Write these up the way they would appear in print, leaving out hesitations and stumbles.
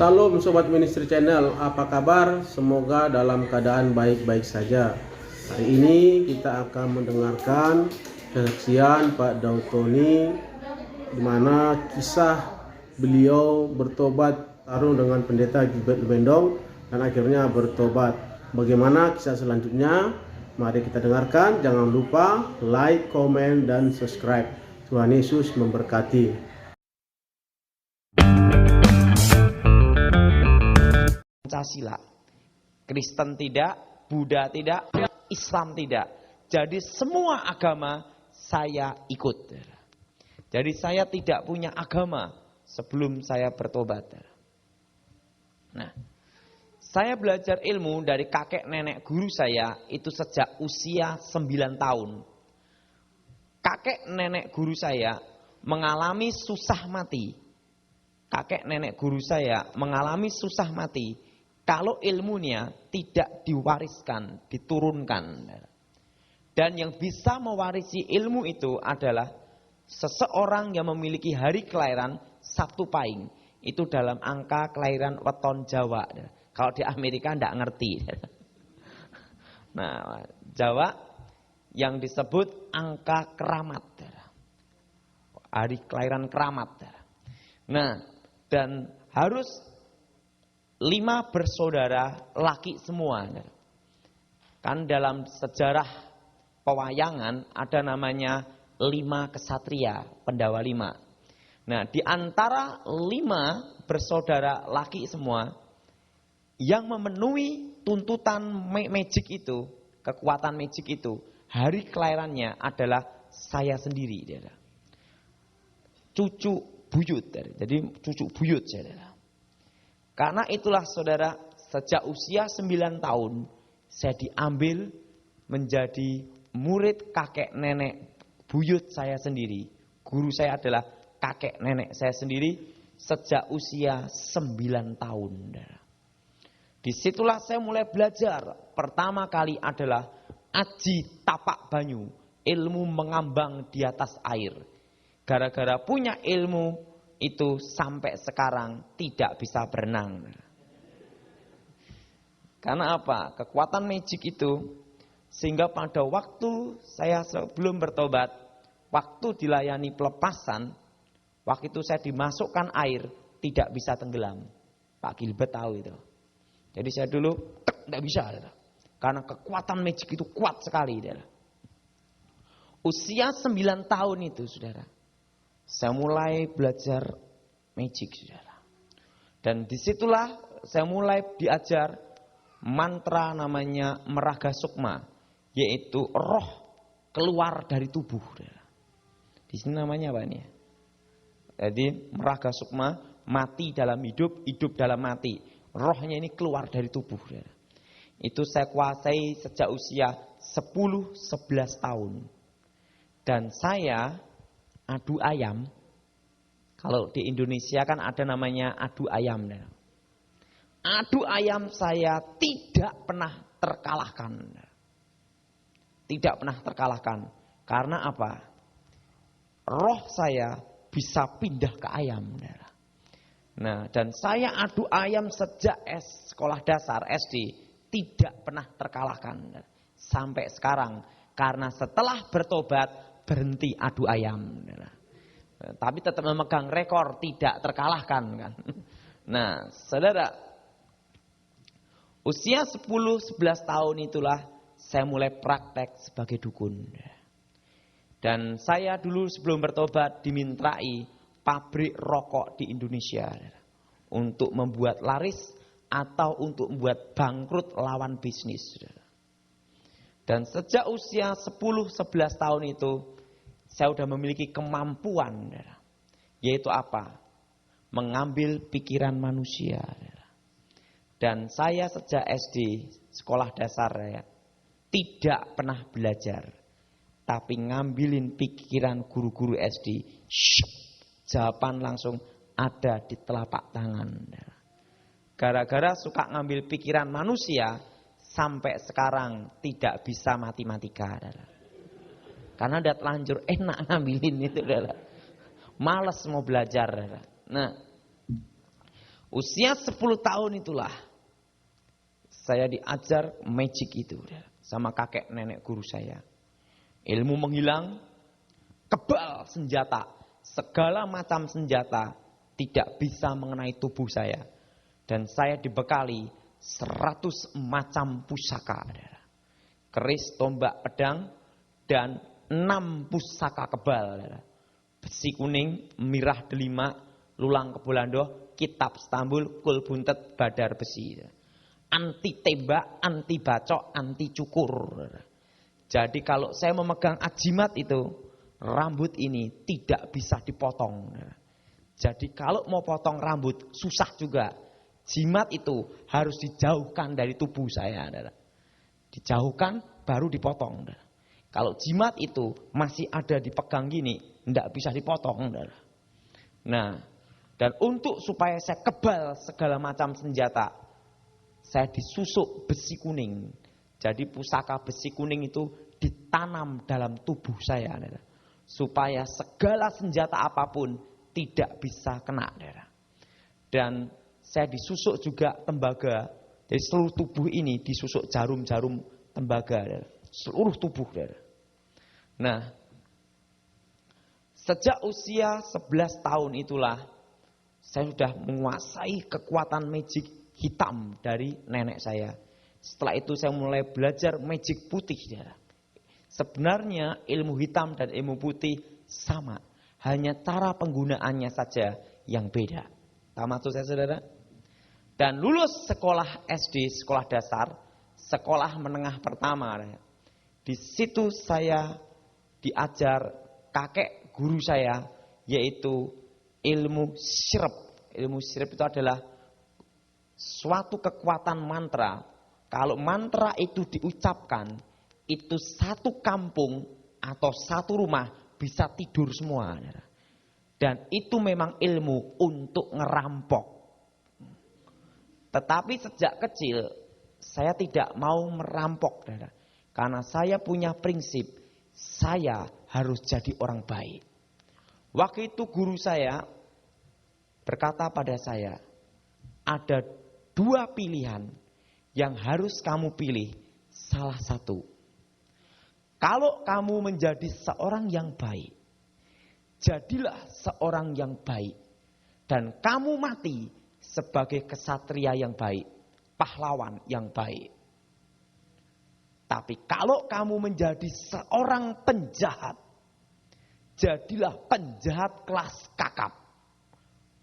Salam Sobat Ministry Channel, apa kabar? Semoga dalam keadaan baik-baik saja. Hari ini kita akan mendengarkan kesaksian Pak Daud Tony, di mana kisah beliau bertobat tarung dengan pendeta Gilbert Lumendong dan akhirnya bertobat. Bagaimana kisah selanjutnya? Mari kita dengarkan. Jangan lupa like, komen, dan subscribe. Tuhan Yesus memberkati. Pancasila, Kristen tidak, Buddha tidak, Islam tidak. Jadi semua agama saya ikut. Jadi saya tidak punya agama sebelum saya bertobat. Nah, saya belajar ilmu dari kakek nenek guru saya itu sejak usia 9 tahun. Kakek nenek guru saya mengalami susah mati. Kakek nenek guru saya mengalami susah mati kalau ilmunya tidak diwariskan, diturunkan. Dan yang bisa mewarisi ilmu itu adalah seseorang yang memiliki hari kelahiran Sabtu Pahing. Itu dalam angka kelahiran weton Jawa. Kalau di Amerika tidak ngerti. Nah, Jawa yang disebut angka keramat. Hari kelahiran keramat. Nah, dan harus 5 bersaudara laki semua. Kan dalam sejarah pewayangan ada namanya 5 kesatria, Pendawa 5. Nah, di antara 5 bersaudara laki semua yang memenuhi tuntutan magic itu, kekuatan magic itu, hari kelahirannya adalah saya sendiri. Cucu buyut, jadi cucu buyut. Karena itulah saudara, sejak usia 9 tahun saya diambil menjadi murid kakek nenek buyut saya sendiri. Guru saya adalah kakek nenek saya sendiri sejak usia 9 tahun. Disitulah saya mulai belajar. Pertama kali adalah aji tapak banyu, ilmu mengambang di atas air. Gara-gara punya ilmu itu sampai sekarang tidak bisa berenang. Karena apa? Kekuatan magic itu sehingga pada waktu saya sebelum bertobat, waktu dilayani pelepasan, waktu itu saya dimasukkan air tidak bisa tenggelam. Pak Gilbert tahu itu. Jadi saya dulu tidak bisa. Karena kekuatan magic itu kuat sekali. Usia 9 tahun itu saudara, saya mulai belajar magic, saudara. Dan disitulah saya mulai diajar mantra namanya Meraga Sukma, yaitu roh keluar dari tubuh. Saudara. Di sini namanya apa ini? Jadi Meraga Sukma, mati dalam hidup, hidup dalam mati. Rohnya ini keluar dari tubuh. Saudara. Itu saya kuasai sejak usia 10-11 tahun. Dan saya adu ayam. Kalau di Indonesia kan ada namanya adu ayam. Adu ayam saya tidak pernah terkalahkan. Tidak pernah terkalahkan. Karena apa? Roh saya bisa pindah ke ayam. Nah, dan saya adu ayam sejak sekolah dasar SD. Tidak pernah terkalahkan. Sampai sekarang. Karena setelah bertobat berhenti adu ayam. Tapi tetap memegang rekor tidak terkalahkan kan. Nah, saudara, usia 10-11 tahun itulah saya mulai praktek sebagai dukun. Dan saya dulu sebelum bertobat dimintai pabrik rokok di Indonesia untuk membuat laris atau untuk membuat bangkrut lawan bisnis. Dan sejak usia 10-11 tahun itu saya sudah memiliki kemampuan, yaitu apa? Mengambil pikiran manusia. Dan saya sejak SD, sekolah dasar, tidak pernah belajar. Tapi ngambilin pikiran guru-guru SD, jawaban langsung ada di telapak tangan. Gara-gara suka ngambil pikiran manusia, sampai sekarang tidak bisa matematika. Karena udah telanjur enak ngambilin itu. Males mau belajar. Nah, Usia 10 tahun itulah saya diajar magic itu sama kakek nenek guru saya. Ilmu menghilang, kebal senjata, segala macam senjata tidak bisa mengenai tubuh saya. Dan saya dibekali 100 macam pusaka. Keris, tombak, pedang, dan 6 pusaka kebal. Besi kuning, mirah delima, lulang kebulando, kitab Stambul, kul buntet, badar besi. Anti tembak, anti bacok, anti cukur. Jadi kalau saya memegang ajimat itu, rambut ini tidak bisa dipotong. Jadi kalau mau potong rambut susah juga. Jimat itu harus dijauhkan dari tubuh saya. Dijauhkan baru dipotong. Kalau jimat itu masih ada dipegang gini, tidak bisa dipotong. Nah, dan untuk supaya saya kebal segala macam senjata, saya disusuk besi kuning. Jadi pusaka besi kuning itu ditanam dalam tubuh saya. Supaya segala senjata apapun tidak bisa kena. Dan saya disusuk juga tembaga. Jadi seluruh tubuh ini disusuk jarum-jarum tembaga. Seluruh tubuh. Nah, sejak usia 11 tahun itulah saya sudah menguasai kekuatan magic hitam dari nenek saya. Setelah itu saya mulai belajar magic putih. Sebenarnya ilmu hitam dan ilmu putih sama. Hanya cara penggunaannya saja yang beda. Tahu maksud saya, saudara? Dan lulus sekolah SD, sekolah dasar, sekolah menengah pertama. Di situ saya diajar kakek guru saya, yaitu ilmu syirep. Ilmu syirep itu adalah suatu kekuatan mantra. Kalau mantra itu diucapkan, itu satu kampung atau satu rumah bisa tidur semua. Dan itu memang ilmu untuk ngerampok. Tetapi sejak kecil saya tidak mau merampok. Karena saya punya prinsip, saya harus jadi orang baik. Waktu itu guru saya berkata pada saya, ada 2 pilihan yang harus kamu pilih, salah satu. Kalau kamu menjadi seorang yang baik, jadilah seorang yang baik. Dan kamu mati sebagai kesatria yang baik, pahlawan yang baik. Tapi kalau kamu menjadi seorang penjahat, jadilah penjahat kelas kakap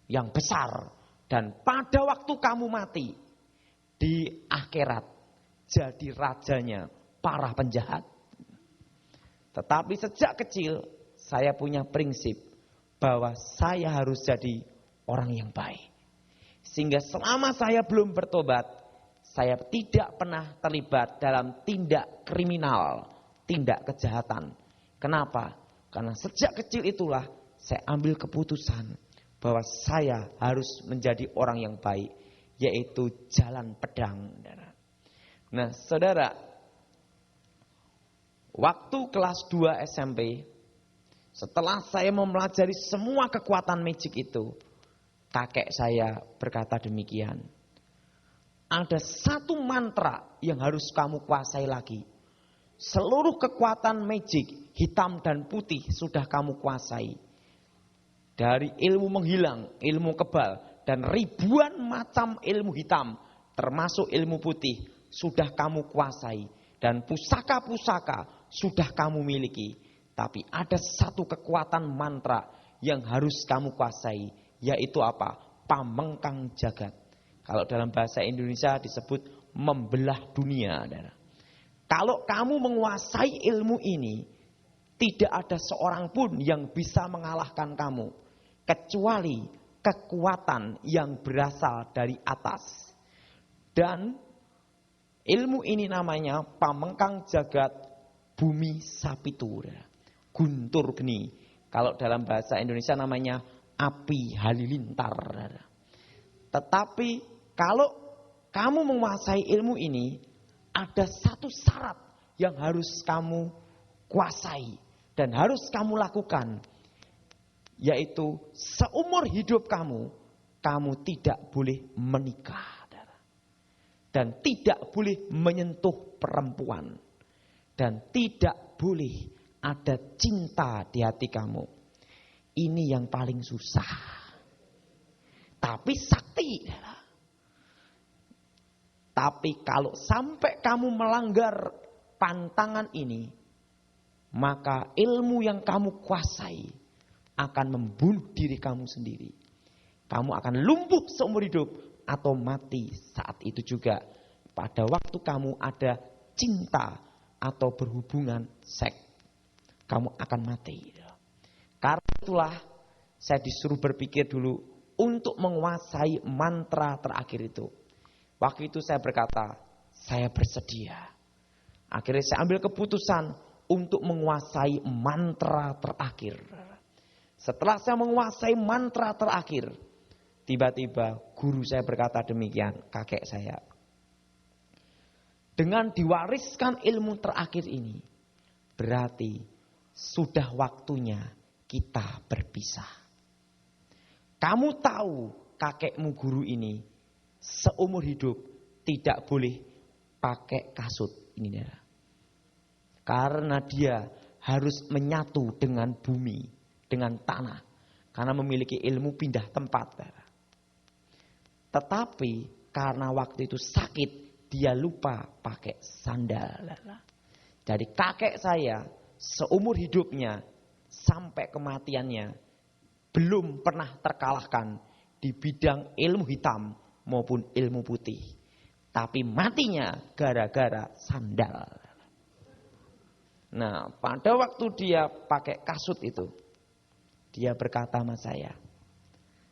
yang besar. Dan pada waktu kamu mati, di akhirat jadi rajanya para penjahat. Tetapi sejak kecil saya punya prinsip bahwa saya harus jadi orang yang baik. Sehingga selama saya belum bertobat, saya tidak pernah terlibat dalam tindak kriminal, tindak kejahatan. Kenapa? Karena sejak kecil itulah saya ambil keputusan bahwa saya harus menjadi orang yang baik, yaitu jalan pedang. Nah, saudara, waktu kelas 2 SMP, setelah saya mempelajari semua kekuatan magic itu, kakek saya berkata demikian. Ada satu mantra yang harus kamu kuasai lagi. Seluruh kekuatan magic, hitam dan putih sudah kamu kuasai. Dari ilmu menghilang, ilmu kebal, dan ribuan macam ilmu hitam, termasuk ilmu putih, sudah kamu kuasai. Dan pusaka-pusaka sudah kamu miliki. Tapi ada satu kekuatan mantra yang harus kamu kuasai, yaitu apa? Pamengkang jagat. Kalau dalam bahasa Indonesia disebut membelah dunia. Kalau kamu menguasai ilmu ini, tidak ada seorang pun yang bisa mengalahkan kamu, kecuali kekuatan yang berasal dari atas. Dan ilmu ini namanya pamengkang jagat bumi sapitu, guntur geni. Kalau dalam bahasa Indonesia namanya api halilintar. Tetapi kalau kamu menguasai ilmu ini, ada satu syarat yang harus kamu kuasai dan harus kamu lakukan, yaitu seumur hidup kamu kamu tidak boleh menikah. Dan tidak boleh menyentuh perempuan. Dan tidak boleh ada cinta di hati kamu. Ini yang paling susah. Tapi sakti. Tapi kalau sampai kamu melanggar pantangan ini, maka ilmu yang kamu kuasai akan membunuh diri kamu sendiri. Kamu akan lumpuh seumur hidup atau mati saat itu juga. Pada waktu kamu ada cinta atau berhubungan seks, kamu akan mati. Karena itulah saya disuruh berpikir dulu untuk menguasai mantra terakhir itu. Waktu itu saya berkata, saya bersedia. Akhirnya saya ambil keputusan untuk menguasai mantra terakhir. Setelah saya menguasai mantra terakhir, tiba-tiba guru saya berkata demikian, kakek saya. Dengan diwariskan ilmu terakhir ini, berarti sudah waktunya kita berpisah. Kamu tahu kakekmu guru ini seumur hidup tidak boleh pakai kasut. Ini ya. Karena dia harus menyatu dengan bumi, dengan tanah. Karena memiliki ilmu pindah tempat. Tetapi karena waktu itu sakit, dia lupa pakai sandal. Jadi kakek saya seumur hidupnya sampai kematiannya belum pernah terkalahkan di bidang ilmu hitam maupun ilmu putih. Tapi matinya gara-gara sandal. Nah, pada waktu dia pakai kasut itu, dia berkata sama saya,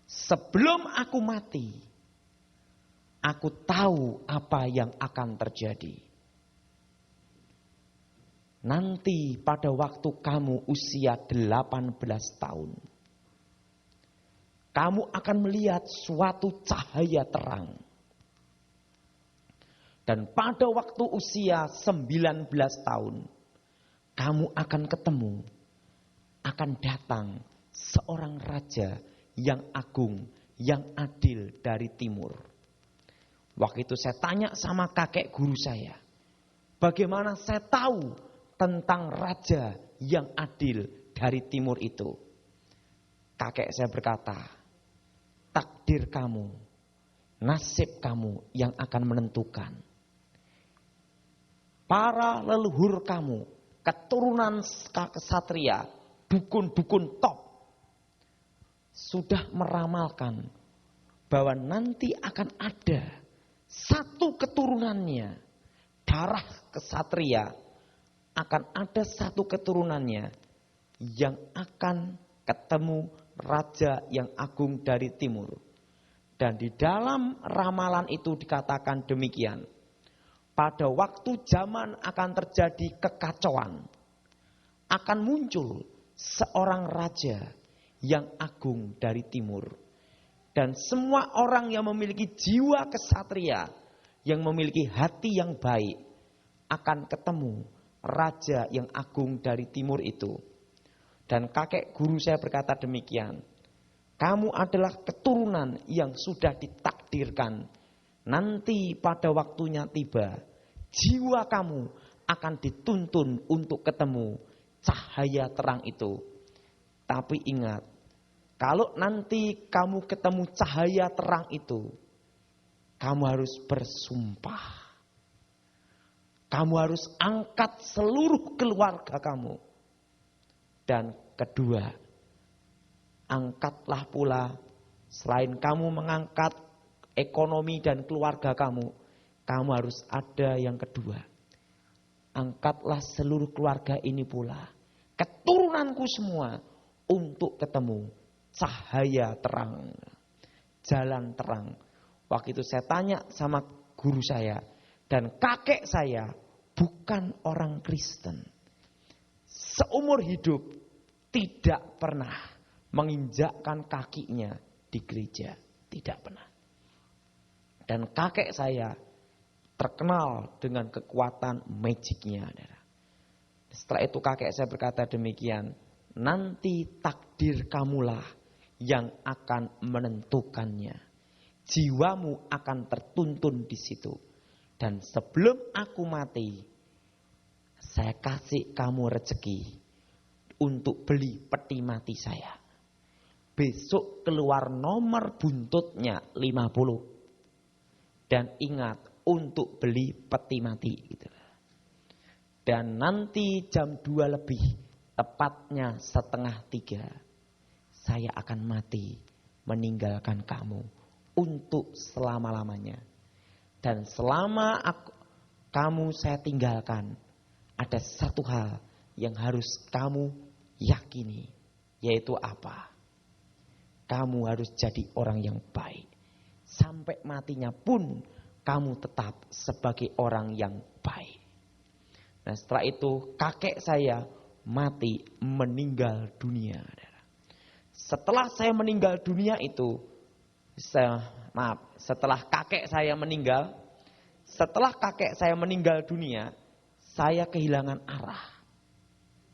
sebelum aku mati, aku tahu apa yang akan terjadi. Nanti pada waktu kamu usia 18 tahun, kamu akan melihat suatu cahaya terang. Dan pada waktu usia 19 tahun, kamu akan ketemu, akan datang seorang raja yang agung, yang adil dari timur. Waktu itu saya tanya sama kakek guru saya, bagaimana saya tahu tentang raja yang adil dari timur itu? Kakek saya berkata, takdir kamu, nasib kamu yang akan menentukan. Para leluhur kamu, keturunan kesatria, dukun-dukun top, sudah meramalkan bahwa nanti akan ada satu keturunannya, darah kesatria, akan ada satu keturunannya yang akan ketemu raja yang agung dari timur. Dan di dalam ramalan itu dikatakan demikian. Pada waktu zaman akan terjadi kekacauan, akan muncul seorang raja yang agung dari timur. Dan semua orang yang memiliki jiwa kesatria, yang memiliki hati yang baik, akan ketemu raja yang agung dari timur itu. Dan kakek guru saya berkata demikian, kamu adalah keturunan yang sudah ditakdirkan. Nanti pada waktunya tiba, jiwa kamu akan dituntun untuk ketemu cahaya terang itu. Tapi ingat, kalau nanti kamu ketemu cahaya terang itu, kamu harus bersumpah. Kamu harus angkat seluruh keluarga kamu. Dan kedua, angkatlah pula, selain kamu mengangkat ekonomi dan keluarga kamu, kamu harus ada yang kedua. Angkatlah seluruh keluarga ini pula, keturunanku semua, untuk ketemu cahaya terang, jalan terang. Waktu itu saya tanya sama guru saya, dan kakek saya bukan orang Kristen. Seumur hidup tidak pernah menginjakkan kakinya di gereja, tidak pernah. Dan kakek saya terkenal dengan kekuatan magicnya. Setelah itu kakek saya berkata demikian, nanti takdir kamulah yang akan menentukannya. Jiwamu akan tertuntun di situ. Dan sebelum aku mati, saya kasih kamu rezeki untuk beli peti mati saya. Besok keluar nomor buntutnya 50. Dan ingat untuk beli peti mati. Gitu. Dan nanti jam 2 lebih, tepatnya 2:30, saya akan mati meninggalkan kamu untuk selama-lamanya. Dan selama kamu saya tinggalkan, ada satu hal yang harus kamu yakini. Yaitu apa? Kamu harus jadi orang yang baik. Sampai matinya pun kamu tetap sebagai orang yang baik. Nah, setelah itu kakek saya mati meninggal dunia. Setelah saya meninggal dunia itu, setelah kakek saya meninggal dunia, saya kehilangan arah.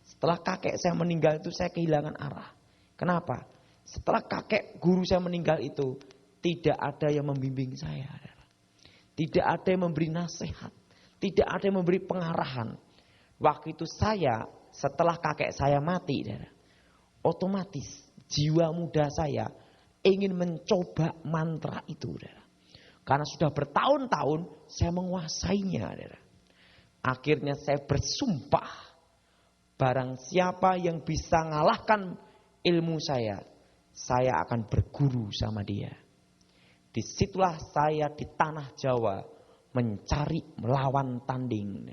Setelah kakek saya meninggal itu saya kehilangan arah. Kenapa? Setelah kakek guru saya meninggal itu, tidak ada yang membimbing saya. Tidak ada yang memberi nasihat. Tidak ada yang memberi pengarahan. Waktu itu setelah kakek saya mati, otomatis jiwa muda saya ingin mencoba mantra itu. Karena sudah bertahun-tahun saya menguasainya. Akhirnya saya bersumpah, barang siapa yang bisa ngalahkan ilmu saya akan berguru sama dia. Disitulah saya di tanah Jawa mencari melawan tanding.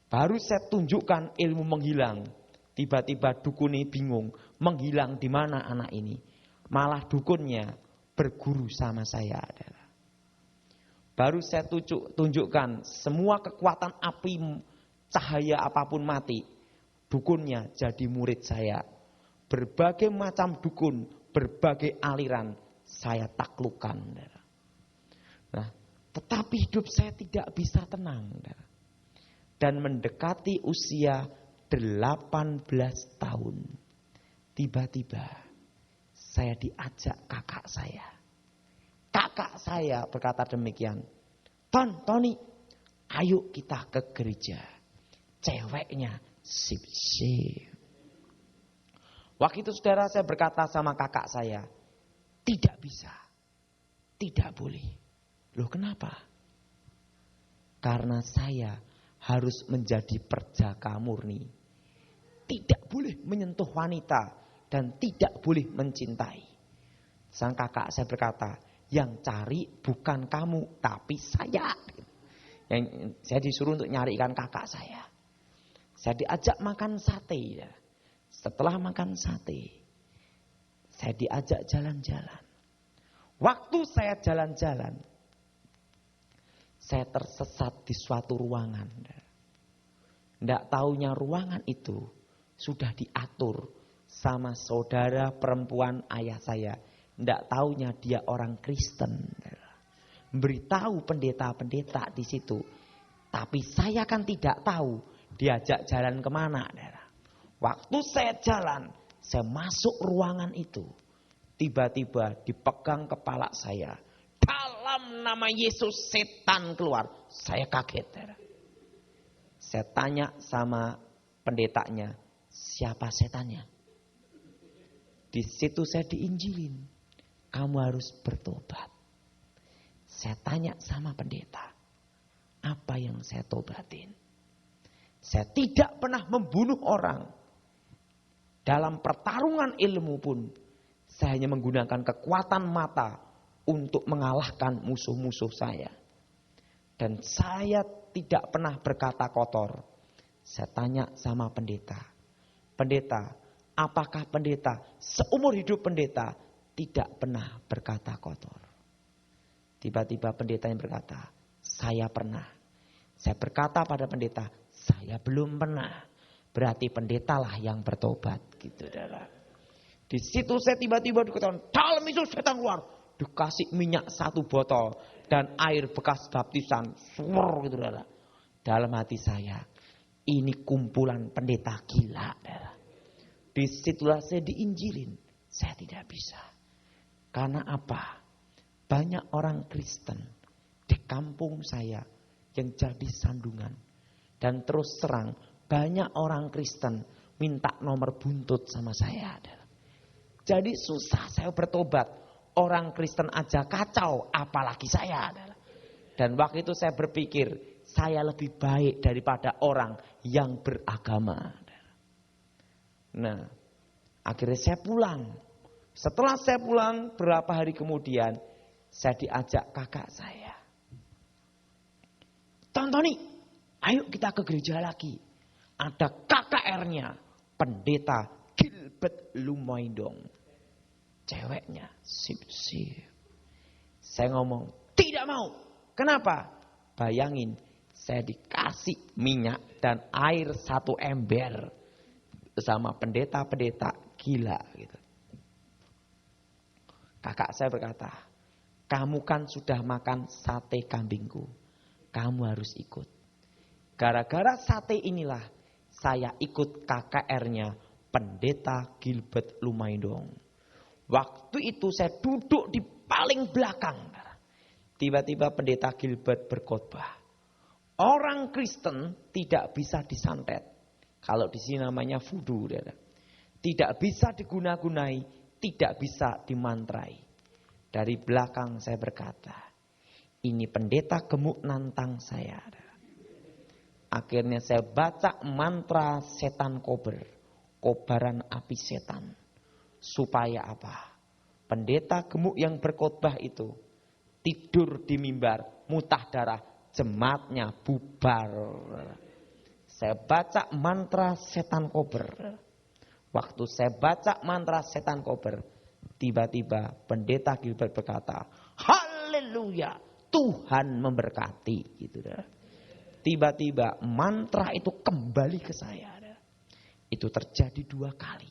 Baru saya tunjukkan ilmu menghilang. Tiba-tiba dukun ini bingung, menghilang di mana anak ini. Malah dukunnya berguru sama saya. Baru saya tunjukkan semua kekuatan api, cahaya apapun mati. Dukunnya jadi murid saya. Berbagai macam dukun, berbagai aliran saya taklukkan. Nah, tetapi hidup saya tidak bisa tenang. Dan mendekati usia 18 tahun. Tiba-tiba saya diajak kakak saya. Kakak saya berkata demikian. Tony, ayo kita ke gereja. Ceweknya sip-sip. Waktu itu saudara saya berkata sama kakak saya. Tidak bisa. Tidak boleh. Loh kenapa? Karena saya harus menjadi perjaka murni. Tidak boleh menyentuh wanita dan tidak boleh mencintai. Sang kakak saya berkata, yang cari bukan kamu tapi saya. Yang saya disuruh untuk nyarikan kakak saya. Saya diajak makan sate. Setelah makan sate, saya diajak jalan-jalan. Waktu saya jalan-jalan, saya tersesat di suatu ruangan. Tidak taunya ruangan itu sudah diatur sama saudara perempuan ayah saya. Tidak taunya dia orang Kristen. Beritahu pendeta-pendeta di situ. Tapi saya kan tidak tahu diajak jalan kemana. Waktu saya jalan, saya masuk ruangan itu. Tiba-tiba dipegang kepala saya. Dalam nama Yesus setan keluar. Saya kaget. Saya tanya sama pendetanya, siapa setannya? Di situ saya diinjilin. Kamu harus bertobat. Saya tanya sama pendeta, apa yang saya tobatin? Saya tidak pernah membunuh orang. Dalam pertarungan ilmu pun, saya hanya menggunakan kekuatan mata untuk mengalahkan musuh-musuh saya. Dan saya tidak pernah berkata kotor. Saya tanya sama pendeta. Pendeta, apakah pendeta seumur hidup pendeta tidak pernah berkata kotor? Tiba-tiba pendeta yang berkata, saya pernah. Saya berkata pada pendeta, saya belum pernah. Berarti pendetalah yang bertobat. Gitu, saudara. Di situ saya tiba-tiba dikatakan, dalam itu setan keluar. Dikasih minyak 1 botol dan air bekas baptisan. Swur, gitu, saudara. Dalam hati saya, ini kumpulan pendeta gila. Saudara. Disitulah saya diinjilin. Saya tidak bisa. Karena apa? Banyak orang Kristen di kampung saya yang jadi sandungan. Dan terus terang, banyak orang Kristen minta nomor buntut sama saya. Jadi susah saya bertobat. Orang Kristen aja kacau, apalagi saya. Dan waktu itu saya berpikir, saya lebih baik daripada orang yang beragama. Nah, akhirnya saya pulang. Setelah saya pulang, berapa hari kemudian, saya diajak kakak saya. Tony, ayo kita ke gereja lagi. Ada KKR-nya, Pendeta Gilbert Lumaidong. Ceweknya, sip-sip. Saya ngomong, tidak mau. Kenapa? Bayangin, saya dikasih minyak dan air 1 ember. Sama pendeta-pendeta gila gitu. Kakak saya berkata, kamu kan sudah makan sate kambingku. Kamu harus ikut. Gara-gara sate inilah saya ikut KKR-nya Pendeta Gilbert Lumaidong. Waktu itu saya duduk di paling belakang. Tiba-tiba Pendeta Gilbert berkhotbah. Orang Kristen tidak bisa disantet. Kalau di sini namanya voodoo. Tidak bisa diguna-gunai, tidak bisa dimantrai. Dari belakang saya berkata, ini pendeta gemuk nantang saya. Akhirnya saya baca mantra setan kober. Kobaran api setan. Supaya apa? Pendeta gemuk yang berkhotbah itu tidur di mimbar, muntah darah, jemaatnya bubar. Saya baca mantra setan kober. Waktu saya baca mantra setan kober, tiba-tiba Pendeta Gilbert berkata, haleluya, Tuhan memberkati. Gitu, tiba-tiba mantra itu kembali ke saya. Itu terjadi 2 kali.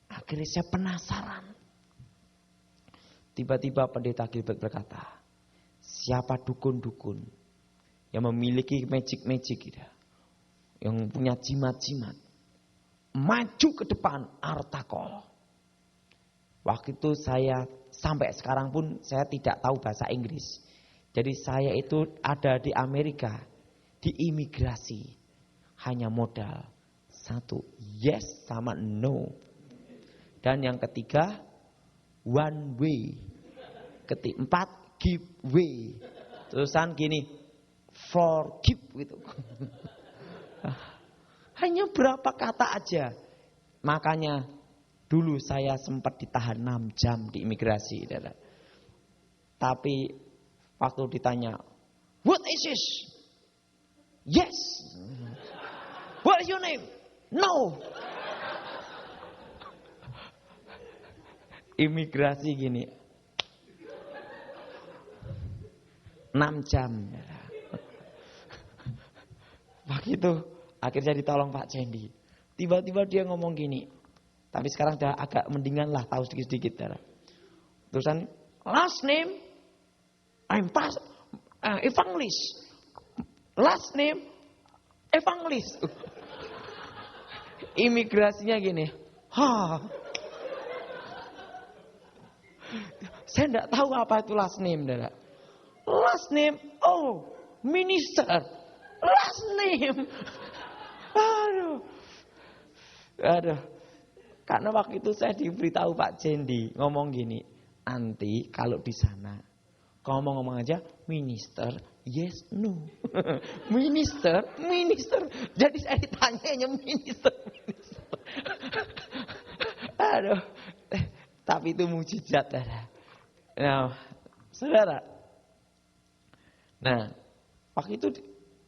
Akhirnya saya penasaran. Tiba-tiba Pendeta Gilbert berkata, siapa dukun-dukun yang memiliki magic-magic gitu, yang punya jimat-jimat, maju ke depan artakol. Waktu itu saya sampai sekarang pun saya tidak tahu bahasa Inggris. Jadi saya itu ada di Amerika, di imigrasi, hanya modal 1, yes sama no. Dan yang ketiga, one way. 4, give way. Terusan gini, forgive gitu. Hanya berapa kata aja. Makanya dulu saya sempat ditahan 6 jam di imigrasi. Tapi waktu ditanya, what is this? Yes. What is your name? No. Imigrasi gini. 6 jam. Waktu itu akhirnya ditolong Pak Cendi. Tiba-tiba dia ngomong gini. Tapi sekarang udah agak mendingan lah, tahu sedikit-sedikit. Terusan, last name, Evangelis. Last name, Evangelis. Imigrasinya gini. Saya enggak tahu apa itu last name. Last name, minister. Last name. Aduh. Karena waktu itu saya diberitahu Pak Cendi ngomong gini, nanti kalau di sana ngomong aja minister, yes, no. Minister. Jadi saya ditanyanya minister. Aduh. Tapi itu mujizat. Nah, saudara. Nah, waktu itu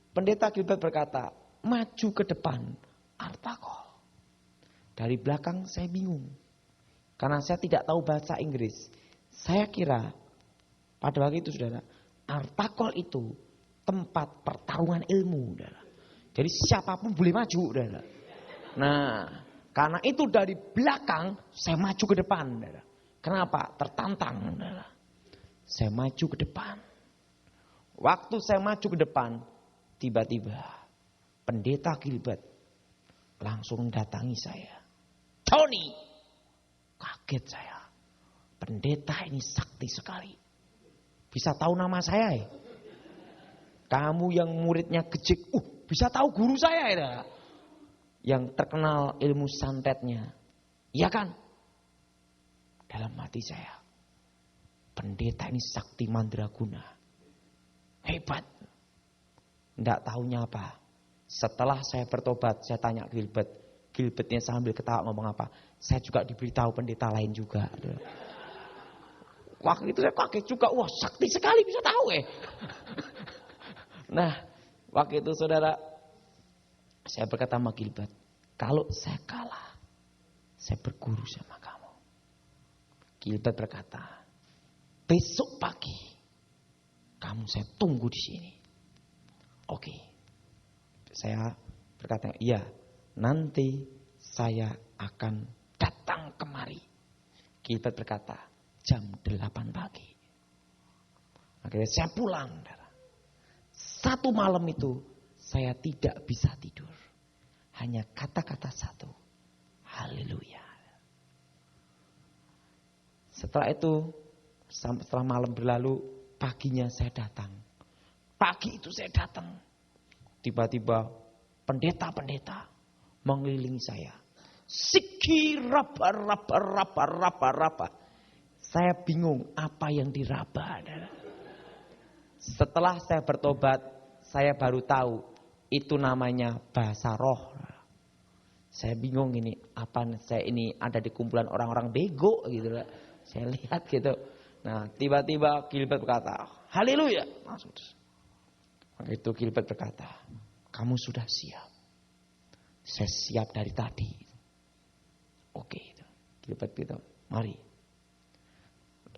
Pendeta Gilbert berkata, maju ke depan, artakol. Dari belakang saya bingung. Karena saya tidak tahu bahasa Inggris. Saya kira pada waktu itu saudara, artakol itu tempat pertarungan ilmu. Saudara. Jadi siapapun boleh maju. Saudara. Nah, karena itu dari belakang saya maju ke depan. Saudara. Kenapa? Tertantang. Saudara. Saya maju ke depan. Waktu saya maju ke depan, tiba-tiba Pendeta Gilbert langsung datangi saya. Tony, kaget Kaget saya. Pendeta ini sakti sekali. Bisa tahu nama saya ya? Kamu yang muridnya gejik, bisa tahu guru saya ya? Yang terkenal ilmu santetnya. Iya kan? Dalam hati saya. Pendeta ini sakti mandraguna. Hebat. Tidak tahunya apa. Setelah saya bertobat, saya tanya Gilbert. Gilbertnya sambil ketawa ngomong apa. Saya juga diberitahu pendeta lain juga. Waktu itu saya kaget juga. Wah, sakti sekali bisa tahu Nah, waktu itu saudara, saya berkata sama Gilbert, kalau saya kalah, saya berguru sama kamu. Gilbert berkata, besok pagi, kamu saya tunggu di sini. Oke. Saya berkata, iya, nanti saya akan datang kemari. Gilbert berkata, jam 8 pagi. Akhirnya saya pulang. Satu malam itu, saya tidak bisa tidur. Hanya kata-kata satu. Haleluya. Setelah itu, setelah malam berlalu, paginya saya datang. Pagi itu saya datang. Tiba-tiba pendeta-pendeta mengelilingi saya. Siki raba. Saya bingung apa yang diraba. Setelah saya bertobat, saya baru tahu itu namanya bahasa roh. Saya bingung ini apa saya ini ada di kumpulan orang-orang bego gitu. Saya lihat gitu. Nah, tiba-tiba Gilbert berkata, haleluya. Langsung. Itu Gilbert berkata, kamu sudah siap. Saya siap dari tadi. Oke. Gilbert bilang, mari.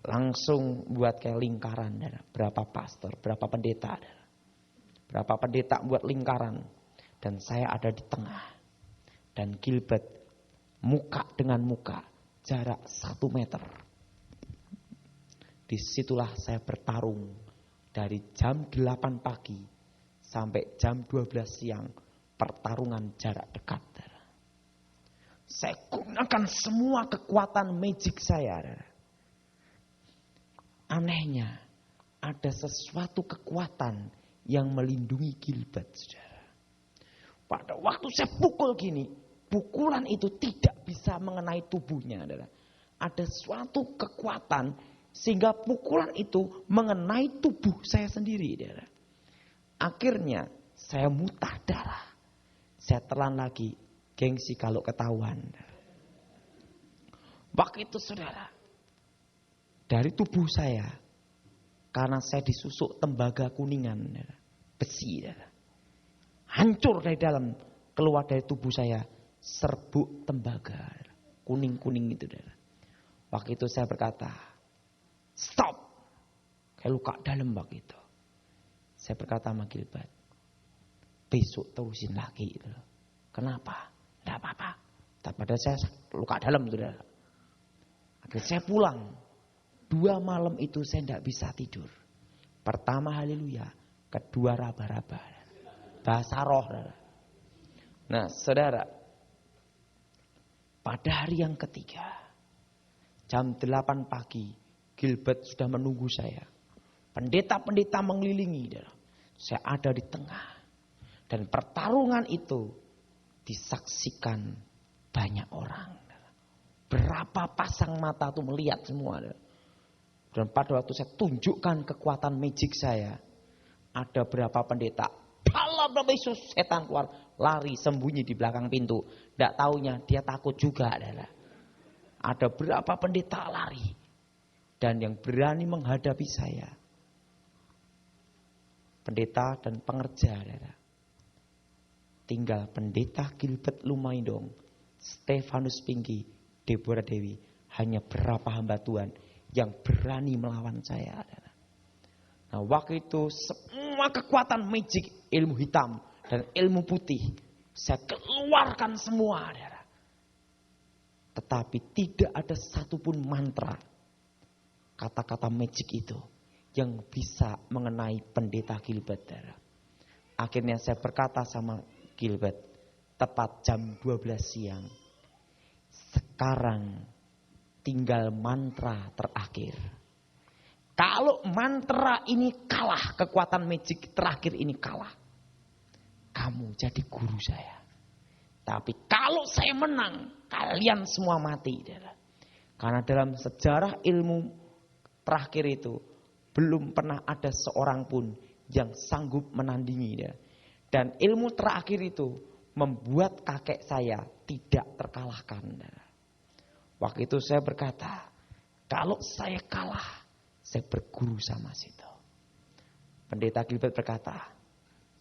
Langsung buat kayak lingkaran. Berapa pastor, berapa pendeta. Berapa pendeta buat lingkaran. Dan saya ada di tengah. Dan Gilbert muka dengan muka. Jarak 1 meter. Disitulah saya bertarung. Dari jam 8 pagi sampai jam 12 siang. Pertarungan jarak dekat. Saya gunakan semua kekuatan magic saya. Anehnya, ada sesuatu kekuatan yang melindungi Gilbert, saudara. Pada waktu saya pukul gini, pukulan itu tidak bisa mengenai tubuhnya, saudara. Ada suatu kekuatan sehingga pukulan itu mengenai tubuh saya sendiri, saudara. Akhirnya saya muntah darah. Saya telan lagi, gengsi kalau ketahuan. Waktu itu, saudara. Dari tubuh saya, karena saya disusuk tembaga kuningan, besi, hancur dari dalam, keluar dari tubuh saya, serbuk tembaga, kuning-kuning itu. Waktu itu saya berkata, stop, kayak luka dalam waktu itu. Saya berkata sama Gilbert, besok terusin lagi. Kenapa? Tidak apa-apa. Padahal saya luka dalam. Akhirnya saya pulang. 2 malam itu saya tidak bisa tidur. Pertama haleluya. Kedua raba-raba. Bahasa roh. Nah saudara. Pada hari yang ketiga. Jam 8 pagi. Gilbert sudah menunggu saya. Pendeta-pendeta mengelilingi. Saya ada di tengah. Dan pertarungan itu disaksikan banyak orang. Berapa pasang mata tuh melihat semua. Dan pada waktu saya tunjukkan kekuatan magic saya. Ada berapa pendeta. Dalam nama Yesus setan keluar. Lari sembunyi di belakang pintu. Tidak taunya dia takut juga. Ada berapa pendeta lari. Dan yang berani menghadapi saya. Pendeta dan pengerja. Tinggal pendeta Gilbert Lumaindong. Stefanus Pinky. Deborah Dewi. Hanya berapa hamba Tuhan yang berani melawan saya. Nah waktu itu semua kekuatan magic, ilmu hitam dan ilmu putih saya keluarkan semua. Tetapi tidak ada satupun mantra, kata-kata magic itu yang bisa mengenai pendeta Gilbert. Akhirnya saya berkata sama Gilbert, tepat jam 12 siang. Sekarang tinggal mantra terakhir. Kalau mantra ini kalah, kekuatan magic terakhir ini kalah, kamu jadi guru saya. Tapi kalau saya menang, kalian semua mati. Karena dalam sejarah ilmu terakhir itu, belum pernah ada seorang pun yang sanggup menandingi. Dan ilmu terakhir itu membuat kakek saya tidak terkalahkan. Waktu itu saya berkata, kalau saya kalah, saya berguru sama situ. Pendeta Gilbert berkata,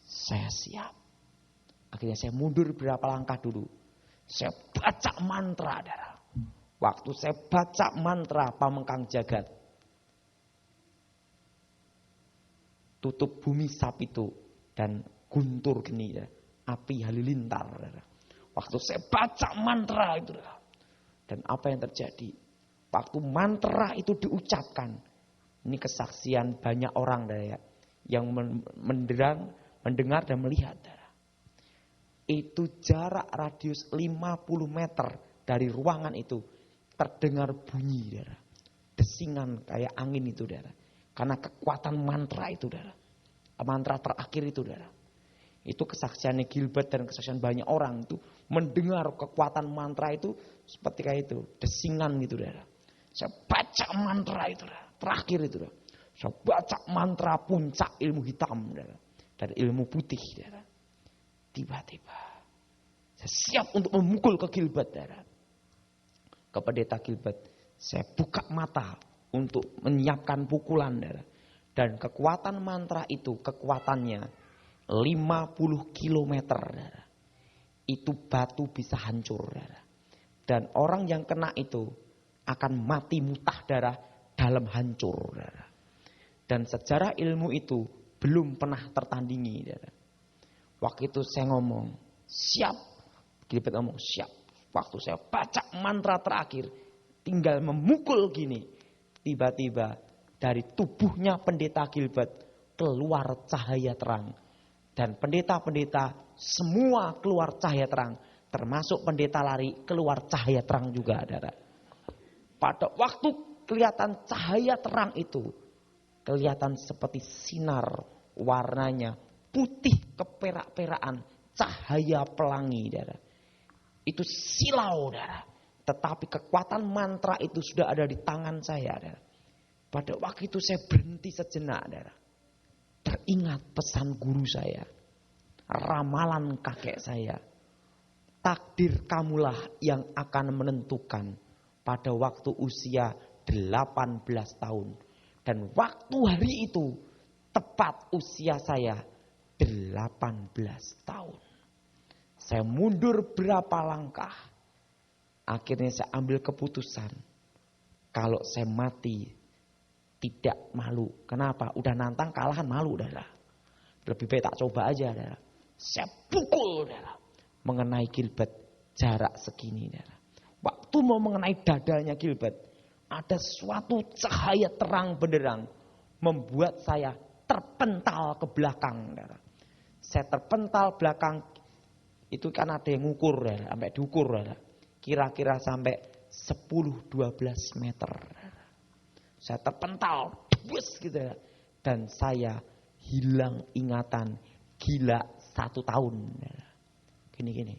saya siap. Akhirnya saya mundur beberapa langkah dulu. Saya baca mantra. Waktu saya baca mantra Pamengkang Jagat, tutup bumi sapitu dan guntur geni, api halilintar. Waktu saya baca mantra itu, dan apa yang terjadi? Waktu mantra itu diucapkan, ini kesaksian banyak orang yang mendengar dan melihat. Itu jarak radius 50 meter dari ruangan itu terdengar bunyi, desingan kayak angin itu, karena kekuatan mantra itu, mantra terakhir itu, Itu kesaksiannya Gilbert dan kesaksian banyak orang itu mendengar kekuatan mantra itu seperti kayak itu, desingan gitu, Saya baca mantra itu, terakhir itu, Saya baca mantra puncak ilmu hitam, dan ilmu putih, Tiba-tiba saya siap untuk memukul ke Gilbert, ke pendeta Gilbert. Saya buka mata untuk menyiapkan pukulan, dan kekuatan mantra itu, kekuatannya 50 kilometer. Itu batu bisa hancur. Dan orang yang kena itu akan mati muntah darah dalam hancur. Dan sejarah ilmu itu belum pernah tertandingi. Waktu itu saya ngomong, siap. Gilbert ngomong, siap. Waktu saya baca mantra terakhir, tinggal memukul gini. Tiba-tiba dari tubuhnya pendeta Gilbert keluar cahaya terang. Dan pendeta-pendeta semua keluar cahaya terang. Termasuk pendeta lari keluar cahaya terang juga. Pada waktu kelihatan cahaya terang itu, kelihatan seperti sinar warnanya putih keperak-perakan, cahaya pelangi. Itu silau. Tetapi kekuatan mantra itu sudah ada di tangan saya. Pada waktu itu saya berhenti sejenak. Teringat pesan guru saya, ramalan kakek saya, takdir kamulah yang akan menentukan pada waktu usia 18 tahun. Dan waktu hari itu tepat usia saya 18 tahun. Saya mundur berapa langkah. Akhirnya saya ambil keputusan, kalau saya mati tidak malu. Kenapa? Udah nantang kalahan malu. Lebih baik tak coba aja. Saya pukul. Mengenai Gilbert jarak segini. Waktu mau mengenai dadanya Gilbert, ada suatu cahaya terang benderang membuat saya terpental ke belakang. Saya terpental belakang. Itu kan ada yang ngukur, sampai diukur. Kira-kira sampai 10-12 meter. Saya terpental, bus gitu, dan saya hilang ingatan, gila 1 tahun. Gini.